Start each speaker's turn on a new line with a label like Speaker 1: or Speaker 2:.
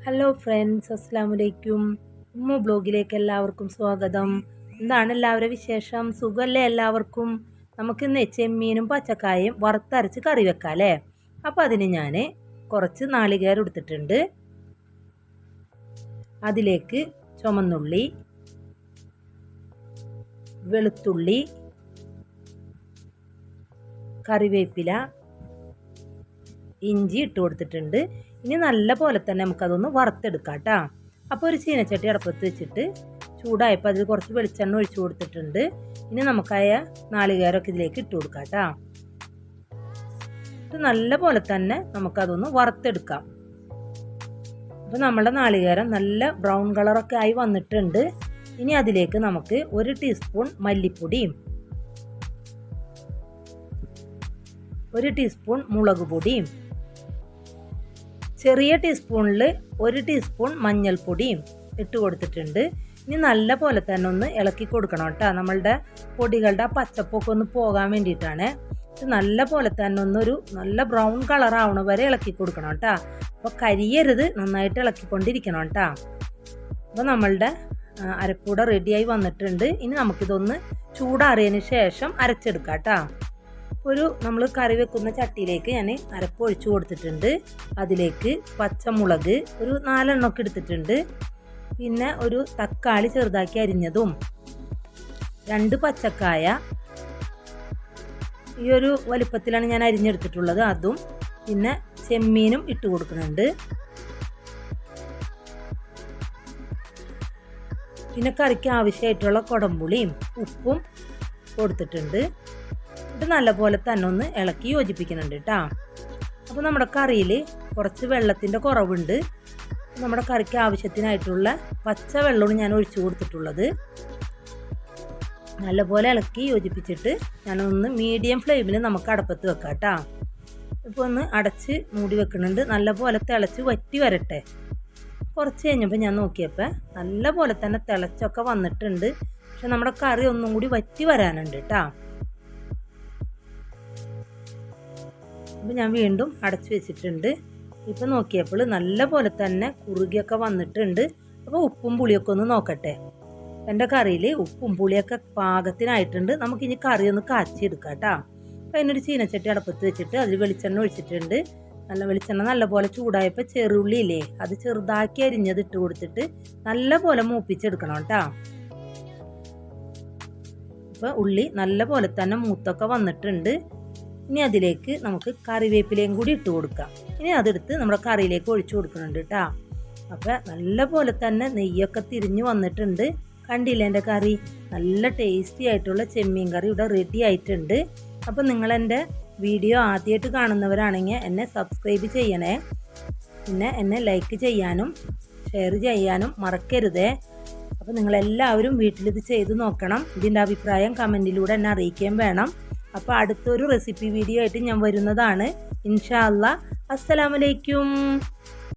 Speaker 1: Hello friends, അസ്സലാമലൈക്കും. ഉമ്മ ബ്ലോഗിലേക്ക് എല്ലാവർക്കും സ്വാഗതം. എന്താണ് എല്ലാവരുടെ വിശേഷം? സുഖമല്ലേ എല്ലാവർക്കും? നമുക്കിന്ന് ചെമ്മീനും പച്ചക്കായും വറുത്തരച്ച് കറി വെക്കാം അല്ലേ? അപ്പോൾ അതിന് ഞാൻ കുറച്ച് നാളികേരം എടുത്തിട്ടുണ്ട്. അതിലേക്ക് ചുമന്നുള്ളി, വെളുത്തുള്ളി, കറിവേപ്പില, ഇഞ്ചി ഇട്ട് കൊടുത്തിട്ടുണ്ട്. ഇനി നല്ല പോലെ തന്നെ നമുക്കതൊന്ന് വറുത്തെടുക്കാം കേട്ടോ. അപ്പോൾ ഒരു ചീനച്ചട്ടി അടുപ്പത്ത് വെച്ചിട്ട് ചൂടായപ്പോൾ അതിൽ കുറച്ച് വെളിച്ചെണ്ണ ഒഴിച്ചു കൊടുത്തിട്ടുണ്ട്. ഇനി നമുക്കായ നാളികേരമൊക്കെ ഇതിലേക്ക് ഇട്ട് കൊടുക്കാം കേട്ടോ. ഇത് നല്ല പോലെ തന്നെ നമുക്കതൊന്ന് വറുത്തെടുക്കാം. അപ്പോൾ നമ്മുടെ നാളികേരം നല്ല ബ്രൗൺ കളറൊക്കെ ആയി വന്നിട്ടുണ്ട്. ഇനി അതിലേക്ക് നമുക്ക് 1 ടീസ്പൂൺ മല്ലിപ്പൊടിയും 1 ടീസ്പൂൺ മുളക് പൊടിയും ചെറിയ ടീസ്പൂണിൽ 1 ടീസ്പൂൺ മഞ്ഞൾപ്പൊടിയും ഇട്ട് കൊടുത്തിട്ടുണ്ട്. ഇനി നല്ല പോലെ തന്നെ ഒന്ന് ഇളക്കി കൊടുക്കണം കേട്ടോ. നമ്മളുടെ പൊടികളുടെ പച്ചപ്പൊക്കെ ഒന്ന് പോകാൻ വേണ്ടിയിട്ടാണ്. ഇത് നല്ല പോലെ തന്നെ ഒന്നൊരു നല്ല ബ്രൗൺ കളർ ആവണ വരെ ഇളക്കി കൊടുക്കണം കേട്ടോ. അപ്പോൾ കരിയരുത്, നന്നായിട്ട് ഇളക്കിക്കൊണ്ടിരിക്കണം കേട്ടോ. അപ്പോൾ നമ്മളുടെ അരപ്പൂട റെഡിയായി വന്നിട്ടുണ്ട്. ഇനി നമുക്കിതൊന്ന് ചൂടാറിയതിന് ശേഷം അരച്ചെടുക്കാം കേട്ടോ. നമ്മൾ കറി വെക്കുന്ന ചട്ടിയിലേക്ക് ഞാൻ അരപ്പ് ഒഴിച്ചു കൊടുത്തിട്ടുണ്ട്. അതിലേക്ക് പച്ചമുളക് ഒരു 4 എണ്ണമൊക്കെ എടുത്തിട്ടുണ്ട്. പിന്നെ ഒരു തക്കാളി ചെറുതാക്കി അരിഞ്ഞതും 2 പച്ചക്കായ ഈ ഒരു വലിപ്പത്തിലാണ് ഞാൻ അരിഞ്ഞെടുത്തിട്ടുള്ളത്, അതും പിന്നെ ചെമ്മീനും ഇട്ട് കൊടുക്കുന്നുണ്ട്. പിന്നെ കറിക്ക് ആവശ്യമായിട്ടുള്ള കുടംപുളിയും ഉപ്പും കൊടുത്തിട്ടുണ്ട്. ഇത് നല്ലപോലെ തന്നെ ഒന്ന് ഇളക്കി യോജിപ്പിക്കുന്നുണ്ട് കേട്ടോ. അപ്പോൾ നമ്മുടെ കറിയിൽ കുറച്ച് വെള്ളത്തിൻ്റെ കുറവുണ്ട്. നമ്മുടെ കറിക്ക് ആവശ്യത്തിനായിട്ടുള്ള പച്ച വെള്ളമാണ് ഞാൻ ഒഴിച്ചു കൊടുത്തിട്ടുള്ളത്. നല്ലപോലെ ഇളക്കി യോജിപ്പിച്ചിട്ട് ഞാനൊന്ന് മീഡിയം ഫ്ലെയിമിൽ നമുക്ക് അടുപ്പത്ത് വെക്കാം കേട്ടോ. ഇപ്പോൾ ഒന്ന് അടച്ച് മൂടി വെക്കുന്നുണ്ട്. നല്ലപോലെ തിളച്ച് വറ്റി വരട്ടെ. കുറച്ച് കഴിഞ്ഞപ്പോൾ ഞാൻ നോക്കിയപ്പോൾ നല്ലപോലെ തന്നെ തിളച്ചൊക്കെ വന്നിട്ടുണ്ട്. പക്ഷെ നമ്മുടെ കറി ഒന്നും കൂടി വറ്റി വരാനുണ്ട് കേട്ടോ. അപ്പോൾ ഞാൻ വീണ്ടും അടച്ചു വെച്ചിട്ടുണ്ട്. ഇപ്പോൾ നോക്കിയപ്പോൾ നല്ല പോലെ തന്നെ കുറുകിയൊക്കെ വന്നിട്ടുണ്ട്. അപ്പോൾ ഉപ്പും പുളിയൊക്കെ ഒന്ന് നോക്കട്ടെ. എൻ്റെ കറിയിൽ ഉപ്പും പുളിയൊക്കെ പാകത്തിനായിട്ടുണ്ട്. നമുക്കിനി കറി ഒന്ന് കാച്ചിയെടുക്കാം കേട്ടോ. അപ്പോൾ അതിനൊരു ചീനച്ചട്ടി അടുപ്പത്ത് വെച്ചിട്ട് അതിൽ വെളിച്ചെണ്ണ ഒഴിച്ചിട്ടുണ്ട്. വെളിച്ചെണ്ണ നല്ലപോലെ ചൂടായപ്പോൾ ചെറുള്ളി ഇല്ലേ, അത് ചെറുതാക്കി അരിഞ്ഞത് ഇട്ട് കൊടുത്തിട്ട് നല്ലപോലെ മൂപ്പിച്ചെടുക്കണം കേട്ടോ. അപ്പോൾ ഉള്ളി നല്ല പോലെ തന്നെ മൂത്തൊക്കെ വന്നിട്ടുണ്ട്. ഇനി അതിലേക്ക് നമുക്ക് കറിവേപ്പിലയും കൂടി ഇട്ട് കൊടുക്കാം. ഇനി അതെടുത്ത് നമ്മുടെ കറിയിലേക്ക് ഒഴിച്ചു കൊടുക്കുന്നുണ്ട് കേട്ടോ. അപ്പോൾ നല്ല പോലെ തന്നെ നെയ്യൊക്കെ തിരിഞ്ഞു വന്നിട്ടുണ്ട്. കണ്ടില്ല എൻ്റെ കറി? നല്ല ടേസ്റ്റി ആയിട്ടുള്ള ചെമ്മീൻ കറി ഇവിടെ റെഡി ആയിട്ടുണ്ട്. അപ്പോൾ നിങ്ങളെൻ്റെ വീഡിയോ ആദ്യമായിട്ട് കാണുന്നവരാണെങ്കിൽ എന്നെ സബ്സ്ക്രൈബ് ചെയ്യണേ. പിന്നെ എന്നെ ലൈക്ക് ചെയ്യാനും ഷെയർ ചെയ്യാനും മറക്കരുതേ. അപ്പോൾ നിങ്ങളെല്ലാവരും വീട്ടിലിത് ചെയ്ത് നോക്കണം. ഇതിൻ്റെ അഭിപ്രായം കമൻറ്റിലൂടെ എന്നെ അറിയിക്കുകയും വേണം. അപ്പോൾ അടുത്തൊരു റെസിപ്പി വീഡിയോ ആയിട്ട് ഞാൻ വരുന്നതാണ്. ഇൻഷാ അല്ലാ. അസ്സലാമു അലൈക്കും.